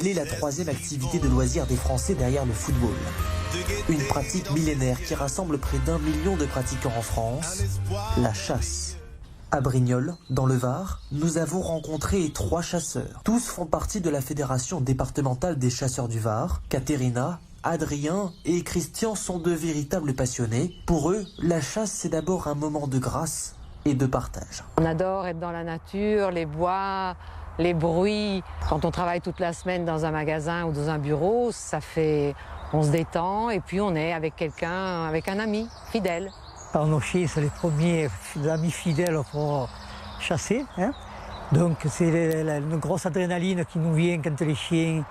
Elle est la troisième activité de loisirs des Français derrière le football. Une pratique millénaire qui rassemble près d'1 million de pratiquants en France, la chasse. À Brignoles, dans le Var, nous avons rencontré 3 chasseurs. Tous font partie de la Fédération départementale des chasseurs du Var. Caterina, Adrien et Christian sont de véritables passionnés. Pour eux, la chasse, c'est d'abord un moment de grâce et de partage. On adore être dans la nature, les bois, les bruits. Quand on travaille toute la semaine dans un magasin ou dans un bureau, on se détend et puis on est avec quelqu'un, avec un ami fidèle. Nos chiens, c'est les premiers amis fidèles pour chasser. Donc c'est une grosse adrénaline qui nous vient quand les chiens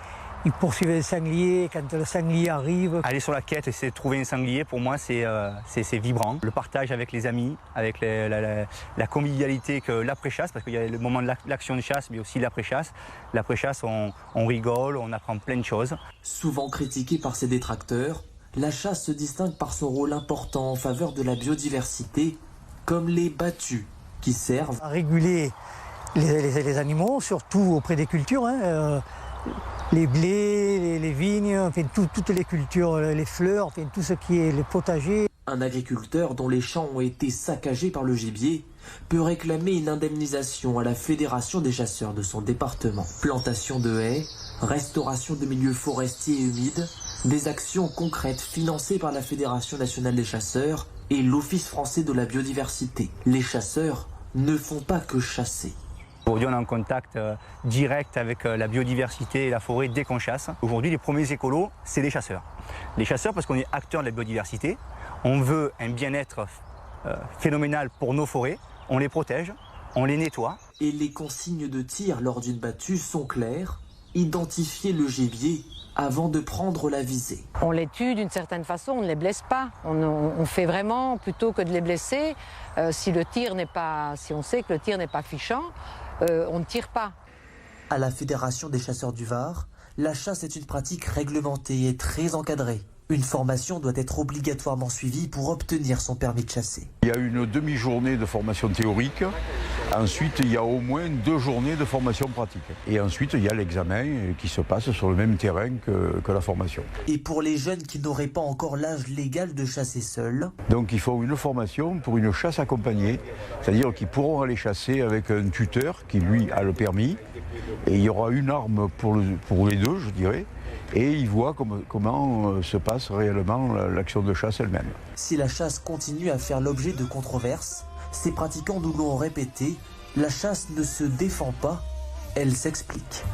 ils poursuivent les sangliers, quand le sanglier arrive. Aller sur la quête, essayer de trouver un sanglier, pour moi, c'est vibrant. Le partage avec les amis, avec la convivialité que l'après-chasse, parce qu'il y a le moment de l'action de chasse, mais aussi l'après-chasse. L'après-chasse, on rigole, on apprend plein de choses. Souvent critiquée par ses détracteurs, la chasse se distingue par son rôle important en faveur de la biodiversité, comme les battues qui servent à réguler les animaux, surtout auprès des cultures. Les blés, les vignes, enfin, toutes les cultures, les fleurs, enfin, tout ce qui est les potagers. Un agriculteur dont les champs ont été saccagés par le gibier peut réclamer une indemnisation à la Fédération des chasseurs de son département. Plantation de haies, restauration de milieux forestiers et humides, des actions concrètes financées par la Fédération nationale des chasseurs et l'Office français de la biodiversité. Les chasseurs ne font pas que chasser. Aujourd'hui, on est en contact direct avec la biodiversité et la forêt dès qu'on chasse. Aujourd'hui, les premiers écolos, c'est les chasseurs. Les chasseurs parce qu'on est acteurs de la biodiversité. On veut un bien-être phénoménal pour nos forêts. On les protège, on les nettoie. Et les consignes de tir lors d'une battue sont claires. Identifier le gibier avant de prendre la visée. On les tue d'une certaine façon, on ne les blesse pas. On fait vraiment, plutôt que de les blesser, si on sait que le tir n'est pas fichant, on ne tire pas. À la Fédération des chasseurs du Var, la chasse est une pratique réglementée et très encadrée. Une formation doit être obligatoirement suivie pour obtenir son permis de chasser. Il y a une demi-journée de formation théorique. Ensuite, il y a au moins 2 journées de formation pratique. Et ensuite, il y a l'examen qui se passe sur le même terrain que la formation. Et pour les jeunes qui n'auraient pas encore l'âge légal de chasser seuls? Donc il faut une formation pour une chasse accompagnée, c'est-à-dire qu'ils pourront aller chasser avec un tuteur qui, lui, a le permis. Et il y aura une arme pour les deux, je dirais. Et ils voient comment se passe réellement l'action de chasse elle-même. Si la chasse continue à faire l'objet de controverses, ces pratiquants nous l'ont répété, la chasse ne se défend pas, elle s'explique.